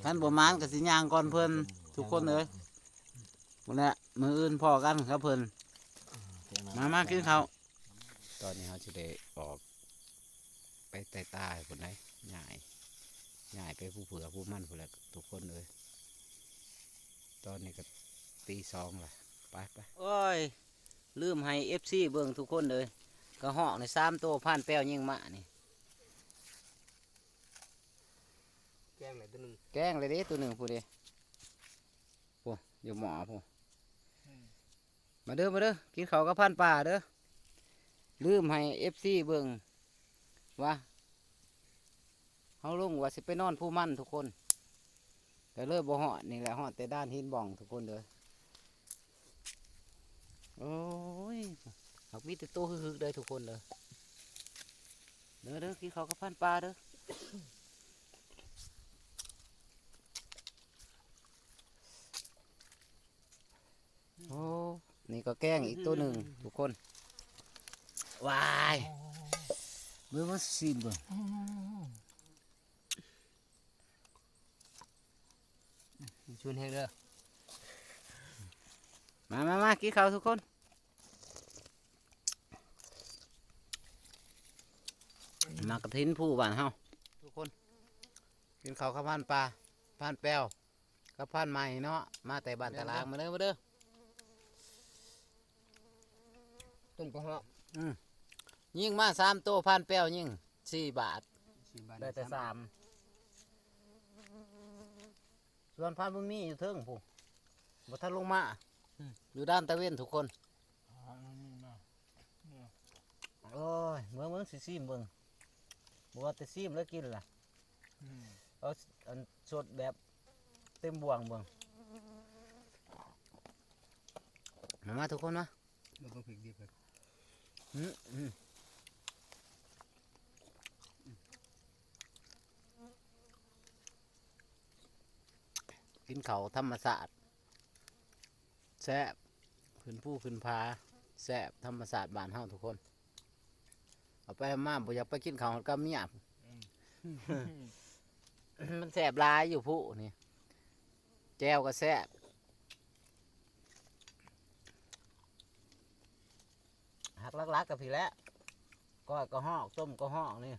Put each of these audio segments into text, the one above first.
ท่านบ่มานกับสิย่างก่อนเพิ่นทุกคนเลยหมดแล้วมืออื่นพอกันครับเพิ่นมากินข้าวตอนนี้เขาจะได้ออกไปใต้ใต้คนไหนใหญ่ไปผู้เผื่อผู้มั่นผู้แหละทุกคนเลยตอนนี้ก็ตี 2ละไปโอ้ยลืมให้FCเบิ่งทุกคนเลยกระหอกใน3 ตัวผ่านแป้วยิงมะนี่แกงเลยตัวหนึ่งแกงเลยเด้ตัวหนึ่งผู้เดียวผู้อยู่หมอผู้มาเด้อกินข้าวกับพันป่าเด้อลืมให้FCเบิ่งว่าเขาลงว่าสิไปนอนผู้มั่นทุกคนแต่เลิกบ่เหาะนี่แหละเหาะแต่ด้านหินบ่องทุกคนเลยโอ้ยหักมีแต่โตฮึกๆเลยทุกคนเลยเด้อกินข้าวกับพันป่าเด้อโอ้นี่ก็แกล้งอีกตัวหนึ่งทุกคนวายเมื่อวันซีมเบิ่งชวนเฮงเด้อมากินข้าวทุกคนมากระถินผู้บ้านเฮาทุกคนกินข้าวข้าวพันปลาพันแป้วข้าวพันใหม่เนาะมาแต่บ้านตลาดมาเด้อต้มกระเหาะยิ่งมา3 ตัวพันแป้วยิ่ง4 บาทได้แต่3ส่วนพันบุญมีอยู่เทิงผู้บ่ทันลงมาอยู่ด้านตะเวนทุกคนโอ้ยเมืองสิซิมเบิ่งบ่ว่าแต่ซิมแล้วกินล่ะเอาอันสดแบบเต็มบ่วงเบิ่งมาทุกคนมาบ่ต้องพริกดิบกินข้าวธรรมศาสตร์แซ่บขึ้นผู้ขึ้นพาแซ่บธรรมศาสตร์บ้านเฮาทุกคนเอาไปมาบ่อยากไปกินข้าวกับเมียมันแซ่บหลายอยู่ผู้นี่แจ่วก็แซ่บหักลักๆกับพี่แล้วก้อยก็หอกต้มก็หอกนี่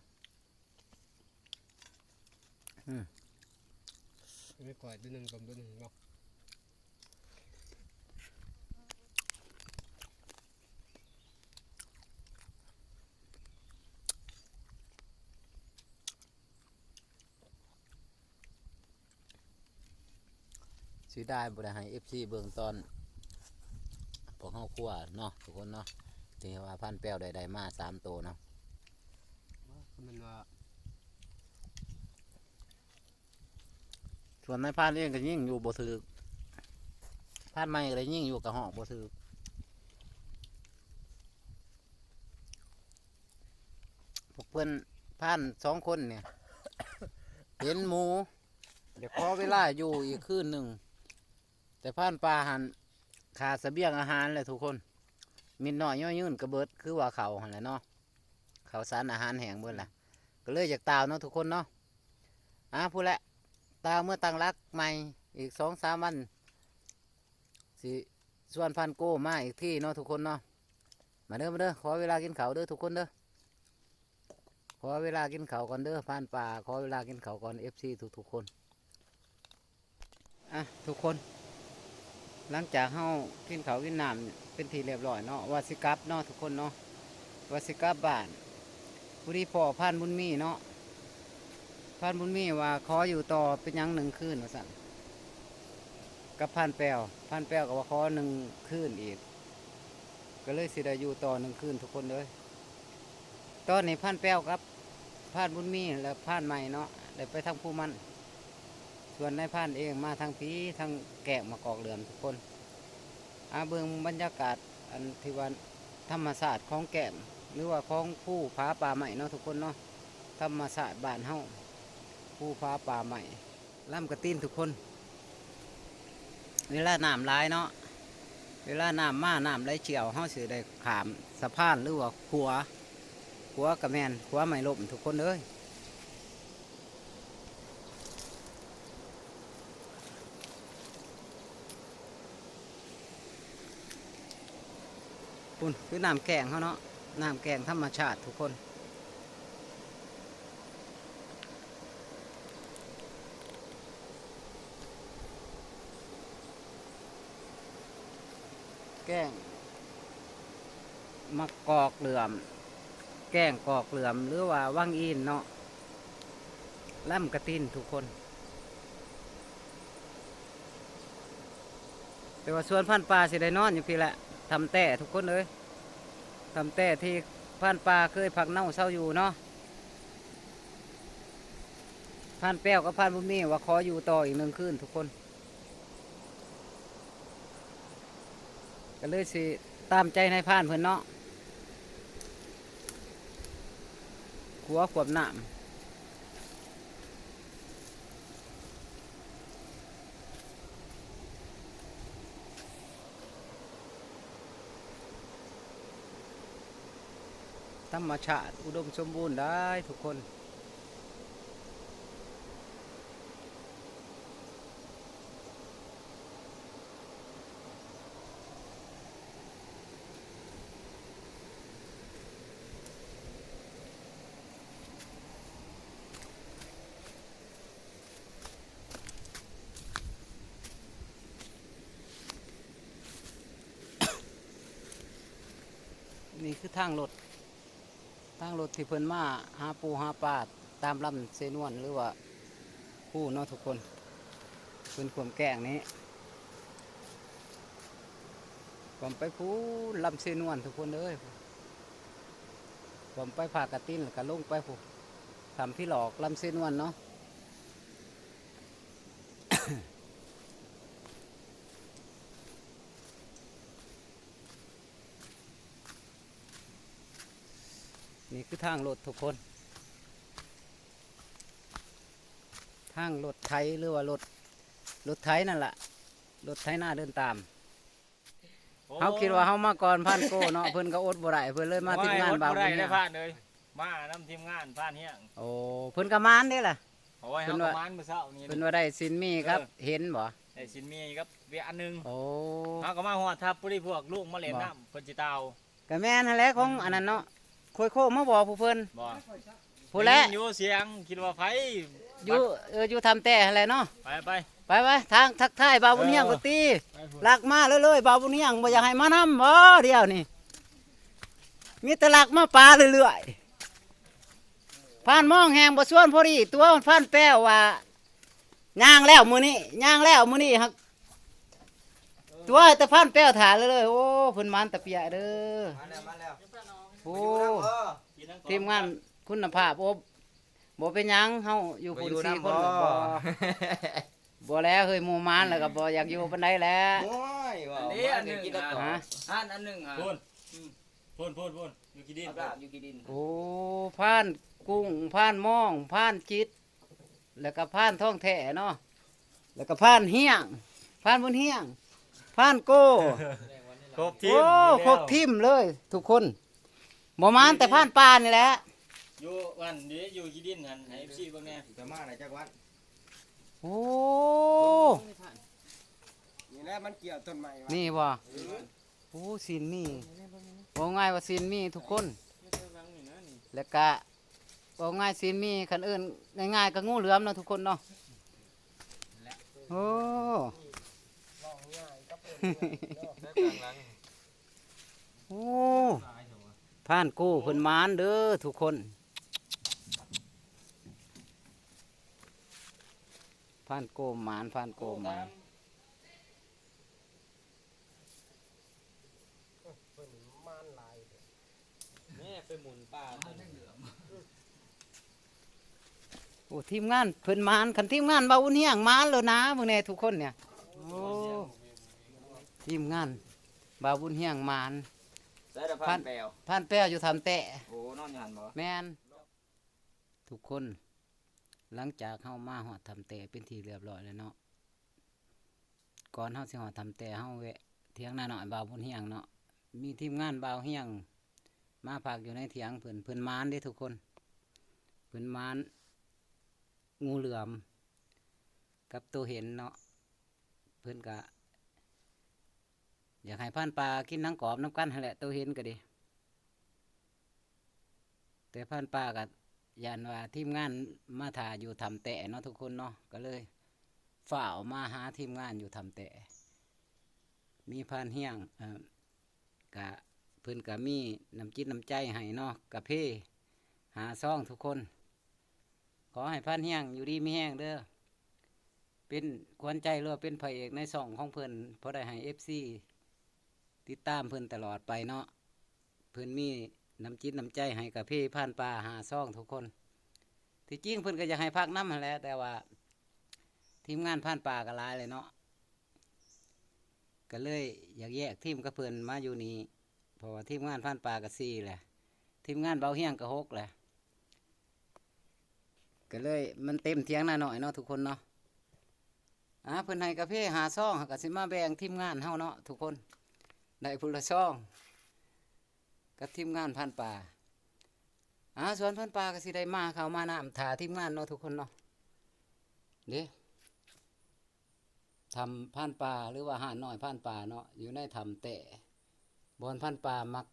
ไม่ก่อยตัวหนึ่งต้มตัวหนึ่งเนาะสีได้บริหารFCเบื้องต้นพวกเขาคั่วเนาะทุกคนเนาะที่ว่าพันแป้วใดๆมา3 ตัวเนาะมันว่าส่วนในพันเองก็ยิ่งอยู่บ่ถือพันใหม่ก็ยิ่งอยู่กับหอกบ่ถือพวกเพื่อนพัน2 คนเนี่ย เห็นหมูเดี๋ยวขอเวลาอยู่อีกคืนหนึ่งแต่พันปลาหันขาดเสบียงอาหารเลยทุกคนมินน้อยย่อยยืนกระเบิดคือว่าเขาหันแหละเนาะเขาสารอาหารแห้งเบิดล่ะก็เลยอยากตาวเนาะทุกคนเนาะพูดละตาวเมื่อตั้งรักใหม่อีก2-3 วันสิส่วนพันโก้มาอีกที่เนาะทุกคนเนาะมาเด้อขอเวลากินข้าวเด้อทุกคนเด้อขอเวลากินข้าวก่อนเด้อพันป่าขอเวลากินข้าวก่อน FC ทุกคนทุกคนหลังจากเฮากินข้าวกินน้ำเป็นทีเรียบร้อยเนาะวาสิกลับเนาะทุกคนเนาะวาสิกลับบ้านผู้ที่พ่อพันบุญมีเนาะพันบุญมีว่าขออยู่ต่อเป็นยัง1 คืนว่าสั่นกับพันแป้วก็ว่าขอ1 คืนอีกก็เลยสิได้อยู่ต่อ1 คืนทุกคนเลยตอนนี้พันแป้วครับพันบุญมีและพันใหม่เนาะได้ไปทางผู้มันส่วนในพันเองมาทางพีทางแกะมากอกเหลือมทุกคนเบิ่งบรรยากาศอันที่ว่าธรรมศาสตร์ของแกะหรือว่าของผู้ผาป่าใหม่เนาะทุกคนเนาะธรรมศาสตร์บ้านเฮาผู้ผาป่าใหม่ล่ำกระตีนทุกคนเวลาน้ำร้ายเนาะเวลาน้ำมาน้ำไหลเชี่ยวเฮาสิได้ขามสะพานหรือว่าขัวกระแมนขัวไม่ล่มทุกคนเลย คุณคือน้ำแกงเขาเนาะน้ำแกงธรรมชาติทุกคนแกงมะกอกเหลื่อมแกงกอกเหลื่อมหรือว่าว่างอินเนาะล่ำกระตินทุกคนแต่ว่าส่วนพันปลาสิได้นอนอยู่พี่แหละทำแต่ทุกคนเลยทำแต่ที่พันปลาเคยพักเน่าเศร้าอยู่เนาะพันแป้วกับพันบุญมีว่าขออยู่ต่ออีก1 คืนทุกคนก็เลยสิตามใจในพันเพื่อนเนาะขัวขวบน้ำธรรมชาติอุดมสมบูรณ์ได้ทุกคนนี่คือทางรถที่เพิ่นมาหาปูหาปลาตามลำเซนวนหรือว่าผู้เนาะทุกคนเพิ่นขวมแกงนี้ผมไปผู้ลำเซนวนทุกคนเลยผมไปผากระติ้นแล้วก็ลงไปผู้ทำพี่หลอกลำเซนวนเนาะ นี่คือทางรถทุกคนทางรถไถหรือว่ารถไถนั่นแหละรถไถหน้าเดินตามเขาคิดว่าเขามาก่อนพันโก้เนาะเพิ่นก็อดบ่ได้เพิ่นเลยมาทีมงานบาง ได้ เนี่ย ผ่านเลยมาน้ำทีมงานผ่านเฮียง โอ้เพิ่นก็มานได้ล่ะ โอ้ยเขาประมาณเมื่อเช้านี้ เพิ่นว่าได้สินมีครับเห็นบ่ ไอ้สินมีครับเวียอันหนึง โอ้ เขาก็มาหัวทับปุริพวกลูกมาเล่นน้ำคนจิตาว ก็แม่นนั่นแหละของอันนั้นเนาะคุยโคมาบอกผู้เพิ่น บ่ ผู้แล อยู่เสียงคิดว่าไผ อยู่อยู่ทำแต่อะไรเนาะ ไป ไปทางทักทายบ่าวบุญเฮียงก็ตีลักมาเลยบ่าวบุญเฮียงบ่อยากให้มานำบ่เดียวนี่มีแต่ลักมาปลาเรื่อยๆผ่านมองแหงบ่ส่วนพอดีตัวผ่านแป้วว่าย่างแล้วมื้อนี้ครับตัวแต่ผ่านแป้วถ่าเลยโอ้เพิ่นมันตะเปียเด้อ มาแล้ว โอ้ทีมงานคุณภาพโอ้บ่เป็นหยังเฮาอยู่พุ่น4 คนบ่แล้วเฮ้ยหมู่มานแล้วก็บ่อยากอยู่ปานใดแล้ว โอ้ยว้าว อันหนึ่ง กินแล้วต่อ ฮะ อันหนึ่งฮะ พูนอยู่กี่ดิน เอาแบบอยู่กี่ดิน โอ้ผ่านกุ้งผ่านม่องผ่านจิต แล้วก็ผ่านท้องแท้เนาะแล้วก็ผ่านเฮียงผ่านบนเฮียงผ่านโก้ ครบทีม โอ้ครบทีมเลย ทุกคนบ่มานแต่ผ่านปลานี่แหละ อยู่วันนี้อยู่กี่ดินหันให้ FC เบิ่งแน่ จะมาไหนจักวัน โอ้ นี่แหละมันเกี่ยวต้นไม้วะ นี่บ่โอ้ซีนมีบอกง่ายว่าซีนมีทุกคน แล้วก็บอกง่ายซีนมีคันอื่นง่ายๆก็งูเหลือมเนาะทุกคนเนาะโอ้ โอ้ผ่านกู้เพิ่นมานเด้อทุกคนผ่านโกมานผ่านโกมาน แม่ไปหมุนป่า โอ้ทีมงานเพิ่นมานคันทีมงานเบาอุ่นเฮียงมานแล้วนะมื้อนี้ทุกคนเนี่ยโอ้ทีมงานเบาบุญเฮียงมาน ใส่ตะพันแปลว ผ่านแป้วอยู่ทำแต่ โอ้นอนอยู่หันบ่ แม่นทุกคน หลังจากเฮามาฮอดทำแต่เป็นที่เรียบร้อยแล้วเนาะก่อนเฮาสิฮอดทำแต่เฮาแวะเถียงนาหน่อยเบาบุญเฮียงเนาะมีทีมงานเบาเฮียงมาพักอยู่ในเถียงเพิ่นมานเด้ทุกคนเพิ่นมานงูเหลือมกับตัวเห็นเนาะเพิ่นก็ อยากให้พันปลากินหนังกรอบน้ำกันหั่นแหละตัวเห็นก็ดีแต่พันปลากับยันว่าทีมงานมาถ่ายอยู่ทำแต่เนาะทุกคนเนาะก็เลยฝ่าวมาหาทีมงานอยู่ทำแต่มีพันเฮียงกะเพิ่นกะมีน้ำจิตน้ำใจให้เนาะกะเพหาซ่องทุกคนขอให้พันเฮียงอยู่ดีมีแห้งเด้อเป็นขวัญใจหรือว่าเป็นพระเอกในซ่องของเพิ่นเพราะได้ให้ FC ติดตามเพิ่นตลอดไปเนาะเพิ่นมีน้ำจิตน้ำใจให้กับพี่ผ่านปลาหาซ่องทุกคนที่จริงเพิ่นก็อยากให้พักน้ำหั่นแหละแต่ว่าทีมงานผ่านปลาก็หลายเลยเนาะก็เลยอยากแยกทีมกับเพิ่นมาอยู่นี่เพราะว่าทีมงานผ่านปลาก็4แหละทีมงานเบาเฮียงก็6แหละก็เลยมันเต็มเทียงหน้าหน่อยเนาะทุกคนเนาะเพิ่นให้กับพี่หาซ่องก็สิมาแบ่งทีมงานเฮาเนาะทุกคนได้พุ่นละซ่องกับทีมงานพันป่าส่วนพันป่าก็สิได้มาเข้ามาน้ำถ่าทีมงานเนาะทุกคนเนาะเด้ทำพันป่าหรือว่าหาหน่อยพันป่าเนาะอยู่ในทำแต่บอนพันป่ามัก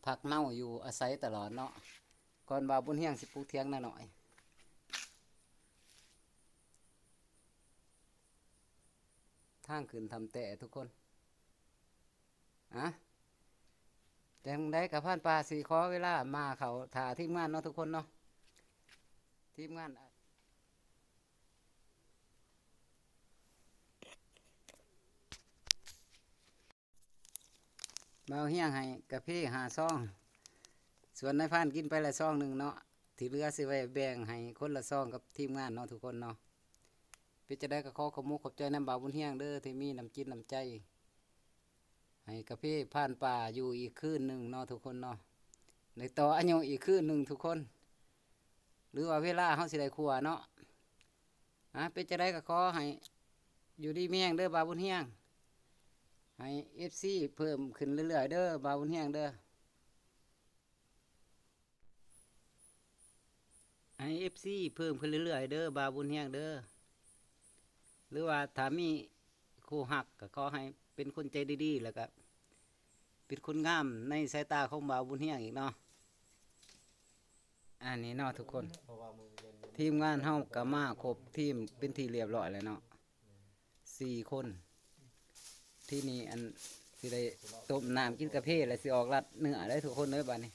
พักเน่าอยู่อาศัยตลอดเนาะก่อนบ่าวบุญเฮียงสิปลูกเทียงหน่อยทางขึ้นทำแต่ทุกคนแต่มึงได้กับผ่านปลาสีขอเวลามาเขาถ่าทีมงานเนาะทุกคนเนาะทีมงานเบาเฮียงให้กับพี่หาซ่องส่วนนายพานกินไปละซ่องหนึ่งเนาะที่เหลือสิไว้แบ่งให้คนละซ่องกับทีมงานเนาะทุกคนเนาะเพื่อจะได้กระขอขมุกขอบใจน้ำบ่าวบุญเฮียงเด้อที่มีน้ำจิตน้ำใจให้กับพี่ผ่านป่าอยู่อีกคืนหนึ่งเนาะทุกคนเนาะในต่ออายุอีกคืนหนึ่งทุกคนหรือว่าเวลาเขาสิได้ครัวเนาะเป็นจะได้ก็ขอให้อยู่ดีเมียงเด้อบาวบุญเฮียงให้ FC เพิ่มขึ้นเรื่อยๆเด้อบาวบุญเฮียงเด้อให้ FC เพิ่มขึ้นเรื่อยๆเด้อบาวบุญเฮียงเด้อหรือว่าถ้ามีคู่หักก็ขอให้เป็นคนใจดีๆแล้วก็เป็นคนงามในสายตาของบ่าวบุญเฮียงอีกเนาะอันนี้เนาะทุกคนทีมงานเฮาก็มาครบทีมเป็นที่เรียบร้อยแล้วเนาะ4 คนที่นี่อันสิได้ต้มน้ำกินกาแฟแล้วสิออกรัดเนื้อได้ทุกคนเลยบัดนี้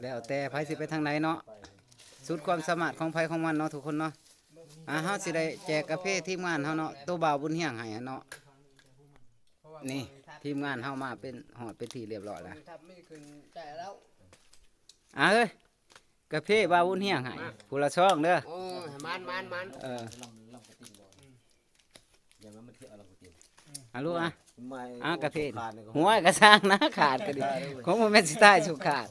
แล้วแต่ไผสิไปทางไหนเนาะสุดความสามารถของไผของมันเนาะทุกคนเนาะเฮาสิได้แจกกาแฟทีมงานเฮาเนาะตัวบ่าวบุญเฮียงให้เนาะนี่ทีมงานเฮามาเป็นหอดเป็นที่เรียบร้อยแล้วไม่ขึ้นแต่แล้ว เอ้ยกาแฟบ่าวบุญเฮียงให้ผู้ละช่องเด้อโอ้มันอย่ามาเที่ยวเราก็เตรียม ลูกกาแฟ ขาด หัวกระซ้างนะขาดก็ดีของมันแม่นสิตายสุขาด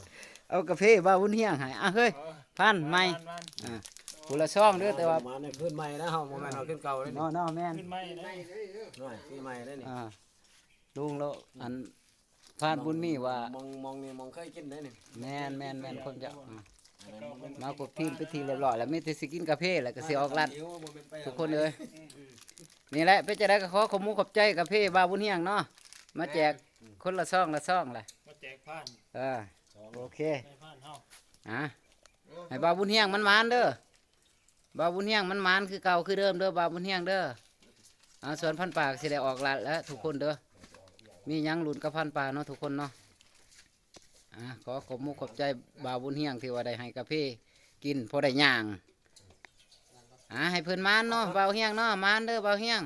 เอากาแฟบ่าวบุญเฮียงให้เฮ้ยพันใหม่ผู้ละช่องเด้อแต่ว่า มาเนี่ยขึ้นใหม่นะเฮาบ่แม่นเอาขึ้นเก่าเลย เนาะแม่น ขึ้นไม้ได้ น้อยขึ้นใหม่ได้นี่ ลุงแล้วอันพานบุญมีว่าม องนี่มองเคยกินได้นี่ แม่นคนจะมากดทีมไปทีเรียบร้อยแล้วมีแต่สิกินกาแฟแล้วก็สิออกรัดทุกคนเลยนี่แหละเพื่อจะได้ก็ขอขอบมุขขอบใจกาแฟบ่าวบุญเฮียงเนาะมาแจกคนละซ่องแหละ มาแจกผ่าน โอเค ในผ่านเฮา ให้บ่าวบุญเฮียงมันเด้อบ่าวบุญเฮียงมันคือเก่าคือเดิมเด้อบ่าวบุญเฮียงเด้อส่วนพันปากสิได้ออกรัดแล้วทุกคนเด้อมียังหลุนกับพันปลาเนาะทุกคนเนาะขอขอบมุขขอบใจบ่าวบุญเฮียงที่ว่าได้ให้กาแฟกินพอได้ย่างให้เพิ่นมานเนาะบ่าวเฮียงเนาะมานเด้อบ่าวเฮียง